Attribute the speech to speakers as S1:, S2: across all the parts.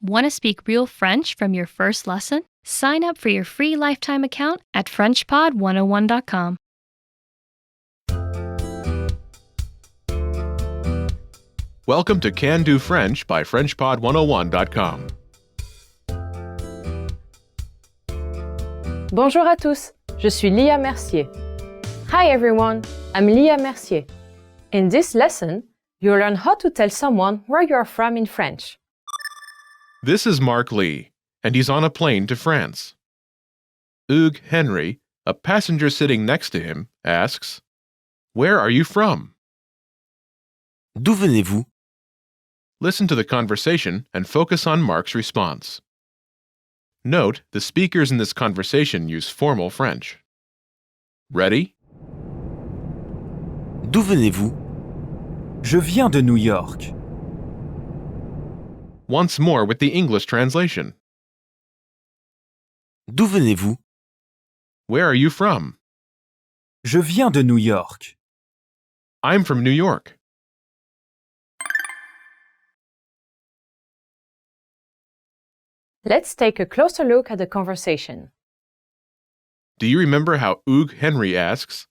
S1: Want to speak real French from your first lesson? Sign up for your free lifetime account at FrenchPod101.com.
S2: Welcome to Can Do French by FrenchPod101.com.
S3: Bonjour à tous, je suis Lia Mercier. Hi everyone, I'm Lia Mercier. In this lesson, you'll learn how to tell someone where you are from in French.
S2: This is Mark Lee, and he's on a plane to France. Hugues Henry, a passenger sitting next to him, asks, "Where are you from?"
S4: D'où venez-vous?
S2: Listen to the conversation and focus on Mark's response. Note, the speakers in this conversation use formal French. Ready?
S4: D'où venez-vous? Je viens de New York.
S2: Once more with the English translation.
S4: D'où venez-vous?
S2: Where are you from?
S4: Je viens de New York.
S2: I'm from New York.
S3: Let's take a closer look at the conversation.
S2: Do you remember how Hugues Henry asks,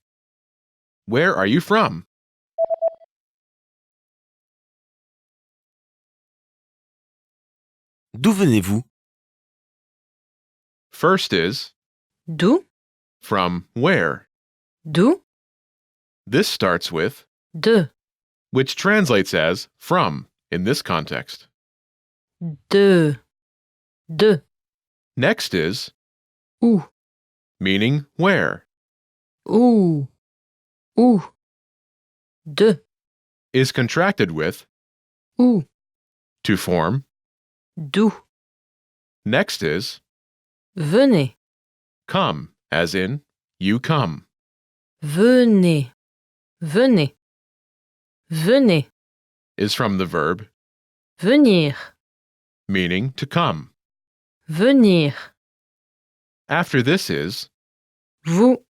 S2: "Where are you from?"
S4: D'où venez-vous?
S2: First is
S3: D'où?
S2: from where.
S3: D'où?
S2: This starts with
S3: De.
S2: which translates as from in this context.
S3: De. De.
S2: Next is
S3: Où?
S2: meaning where.
S3: Où? Où? De.
S2: Is contracted with
S3: Où?
S2: to form.
S3: D'où?
S2: Next is
S3: Venez.
S2: come, as in you come.
S3: Venez. Venez. Venez.
S2: Is from the verb
S3: Venir.
S2: meaning to come.
S3: Venir.
S2: After this is
S3: Vous.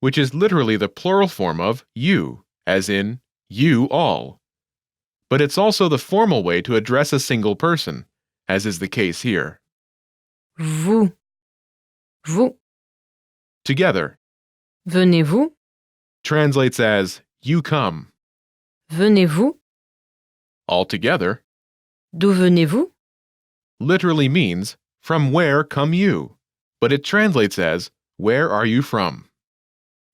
S2: which is literally the plural form of you, as in you all. But it's also the formal way to address a single person, as is the case here.
S3: Vous. Vous.
S2: Together
S3: Venez-vous?
S2: translates as you come.
S3: Venez-vous?
S2: Altogether
S3: D'où venez-vous?
S2: literally means from where come you, but it translates as where are you from?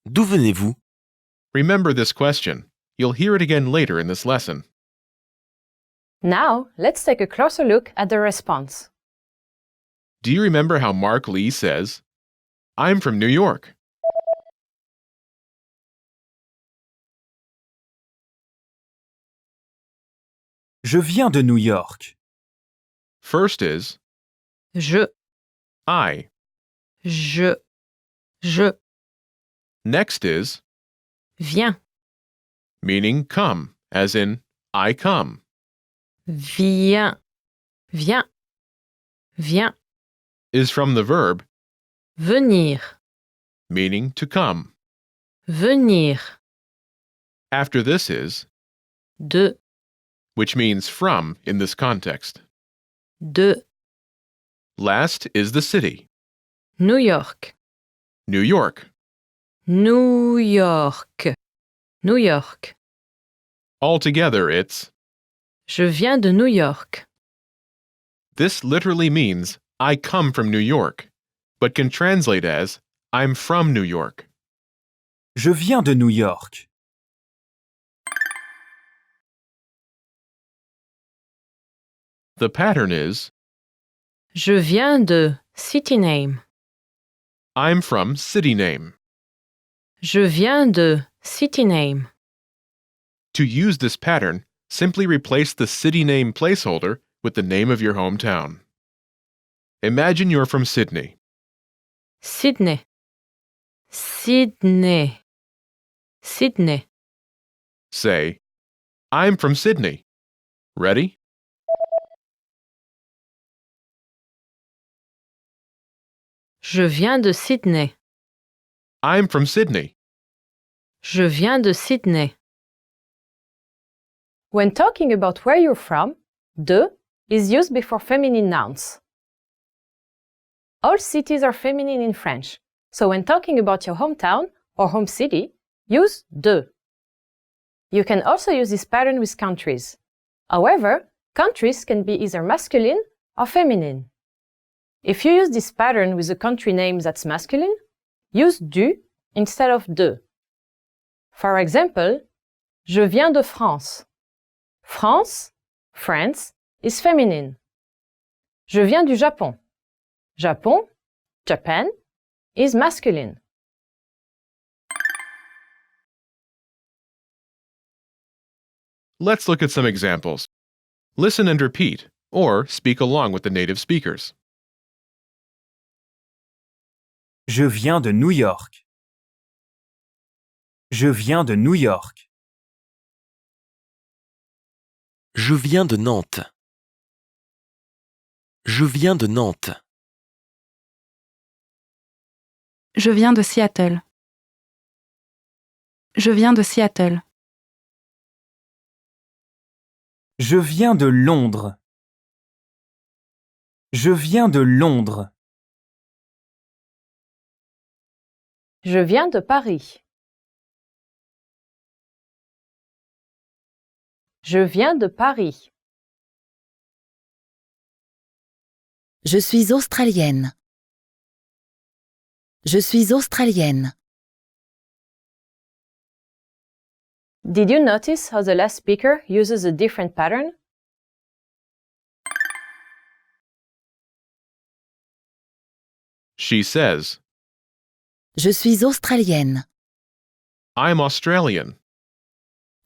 S4: D'où venez-vous?
S2: Remember this question. You'll hear it again later in this lesson.
S3: Now, let's take a closer look at the response.
S2: Do you remember how Mark Lee says, "I'm from New York"?
S4: Je viens de New York.
S2: First is
S3: Je.
S2: I.
S3: Je. Je.
S2: Next is
S3: Viens.
S2: meaning come, as in I come.
S3: Viens. Viens. Viens.
S2: Is from the verb
S3: Venir.
S2: meaning to come.
S3: Venir.
S2: After this is
S3: De.
S2: which means from in this context.
S3: De.
S2: Last is the city,
S3: New York.
S2: New York.
S3: New York. New York.
S2: Altogether it's
S3: Je viens de New York.
S2: this literally means I come from New York, but can translate as I'm from New York.
S4: Je viens de New York.
S2: The pattern is
S3: Je viens de city name.
S2: I'm from city name.
S3: Je viens de city name.
S2: To use this pattern, simply replace the city name placeholder with the name of your hometown. Imagine you're from Sydney.
S3: Sydney. Sydney. Sydney.
S2: Say, I'm from Sydney. Ready?
S3: Je viens de Sydney.
S2: I'm from Sydney.
S3: Je viens de Sydney. When talking about where you're from, de is used before feminine nouns. All cities are feminine in French, so when talking about your hometown or home city, use de. You can also use this pattern with countries. However, countries can be either masculine or feminine. If you use this pattern with a country name that's masculine, use du instead of de. For example, je viens de France. France, France, is feminine. Je viens du Japon. Japon, Japan, is masculine.
S2: Let's look at some examples. Listen and repeat, or speak along with the native speakers.
S4: Je viens de New York. Je viens de New York.
S5: Je viens de Nantes. Je viens de Nantes.
S6: Je viens de Seattle. Je viens de Seattle.
S4: Je viens de Londres. Je viens de Londres.
S3: Je viens de Paris. Je viens de Paris.
S7: Je suis australienne. Je suis australienne.
S3: Did you notice how the last speaker uses a different pattern?
S2: She says,
S7: Je suis australienne.
S2: I'm Australian.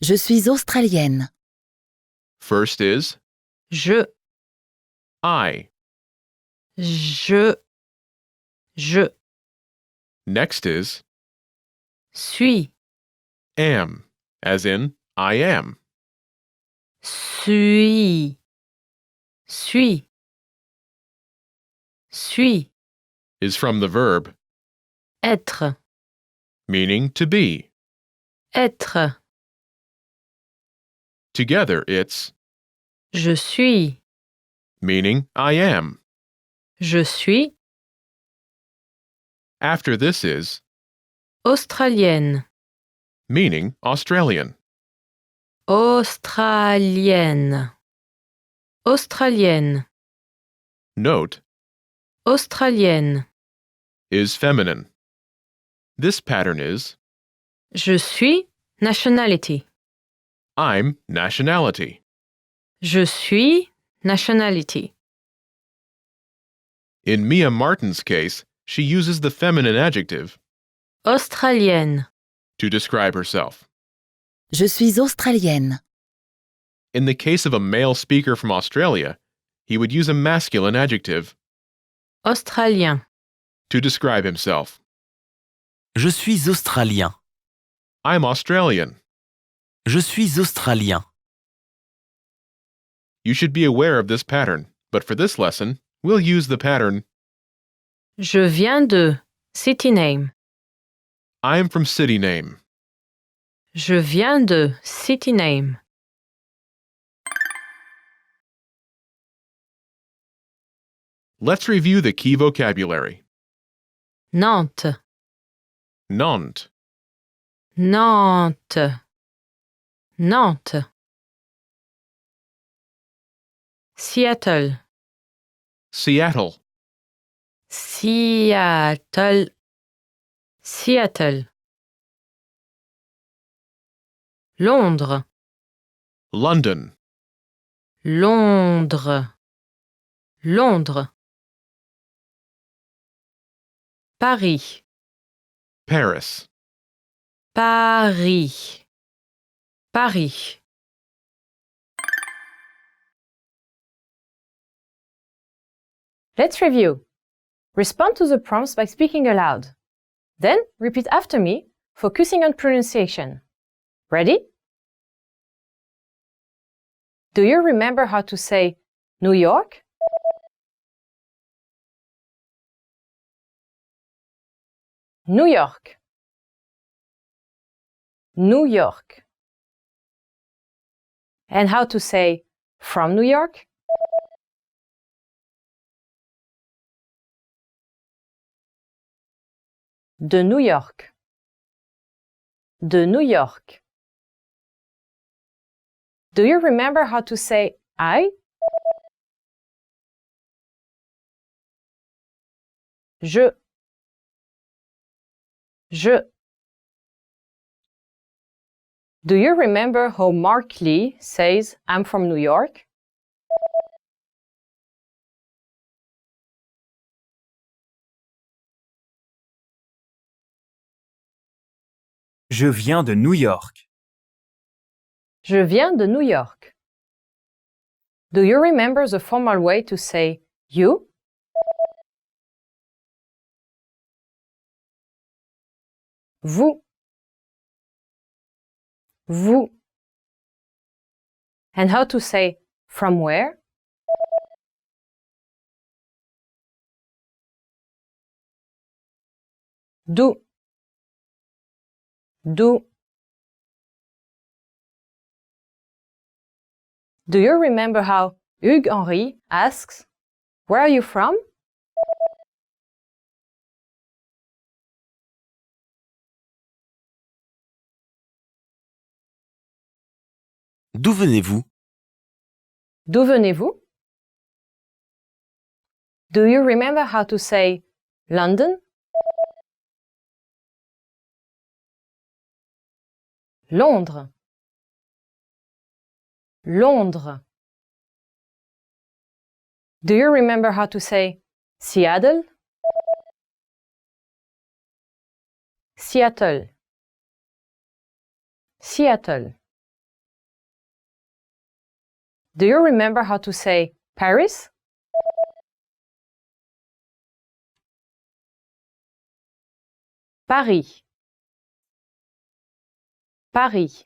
S7: Je suis australienne.
S2: First is
S6: Je,
S2: I.
S6: je
S2: Next is
S6: suis,
S2: am, as in I am.
S6: suis, suis
S2: Is from the verb,
S6: être,
S2: meaning to be.
S6: être.
S2: Together it's,
S6: Je suis,
S2: meaning I am.
S6: je suis
S2: After this is,
S6: australienne,
S2: meaning Australian.
S6: australienne, australienne,
S2: Note,
S6: australienne.
S2: is feminine. This pattern is,
S6: Je suis nationality.
S2: I'm nationality.
S6: Je suis nationality.
S2: In Mia Martin's case, she uses the feminine adjective
S6: Australienne.
S2: to describe herself.
S7: Je suis australienne.
S2: In the case of a male speaker from Australia, he would use a masculine adjective
S6: Australien.
S2: to describe himself.
S5: Je suis australien.
S2: I'm Australian.
S5: Je suis australien.
S2: You should be aware of this pattern, but for this lesson, we'll use the pattern
S6: Je viens de city name.
S2: I'm from city name.
S6: Je viens de city name.
S2: Let's review the key vocabulary.
S6: Nantes.
S2: Nantes,
S6: Nantes. Nantes. Seattle.
S2: Seattle,
S6: Seattle. Seattle. Londres.
S2: London,
S6: Londres. Londres. Paris.
S2: Paris,
S6: Paris. Paris.
S3: Let's review. Respond to the prompts by speaking aloud. Then repeat after me, focusing on pronunciation. Ready? Do you remember how to say New York? New York. New York. And how to say from New York? De New York. De New York. Do you remember how to say I? Je. Je. Do you remember how Mark Lee says I'm from New York?
S4: Je viens de New York.
S3: Je viens de New York. Do you remember the formal way to say you? Vous. Vous. And how to say from where? D'où. D'où. Do you remember how Hugues Henry asks, where are you from?
S5: D'où venez-vous?
S3: D'où venez-vous? Do you remember how to say London? Londres. Londres. Do you remember how to say Seattle? Seattle. Seattle. Do you remember how to say Paris? Paris. Paris.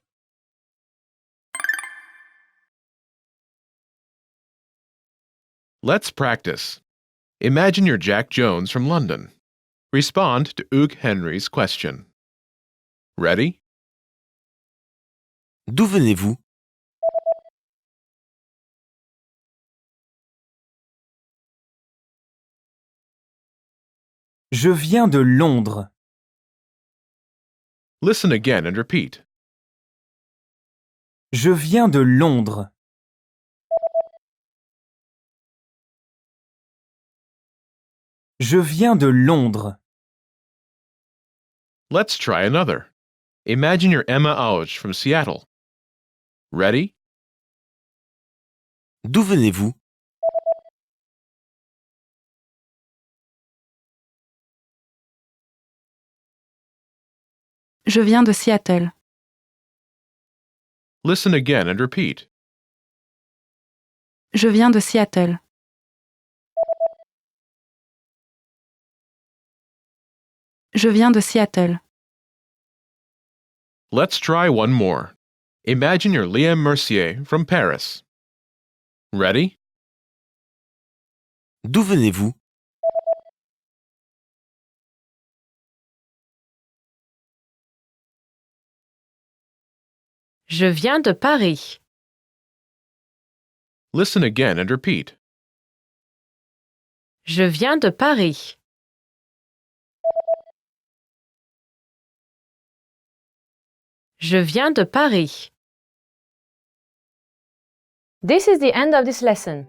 S2: Let's practice. Imagine you're Jack Jones from London. Respond to Hugues Henry's question. Ready?
S5: D'où venez-vous?
S4: Je viens de Londres.
S2: Listen again and repeat.
S4: Je viens de Londres. Je viens de Londres.
S2: Let's try another. Imagine you're Emma Auge from Seattle. Ready?
S5: D'où venez-vous?
S8: Je viens de Seattle.
S2: Listen again and repeat.
S8: Je viens de Seattle. Je viens de Seattle.
S2: Let's try one more. Imagine you're Liam Mercier from Paris. Ready?
S5: D'où venez-vous?
S6: Je viens de Paris.
S2: Listen again and repeat.
S6: Je viens de Paris. Je viens de Paris.
S3: This is the end of this lesson.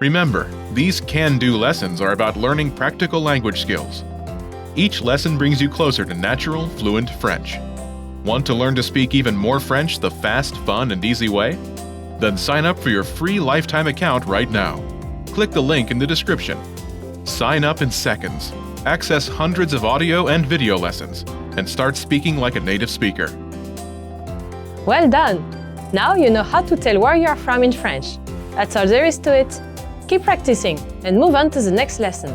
S2: Remember, these can-do lessons are about learning practical language skills. Each lesson brings you closer to natural, fluent French. Want to learn to speak even more French the fast, fun, and easy way? Then sign up for your free lifetime account right now. Click the link in the description. Sign up in seconds. Access hundreds of audio and video lessons, and start speaking like a native speaker.
S3: Well done! Now you know how to tell where you are from in French. That's all there is to it. Keep practicing and move on to the next lesson.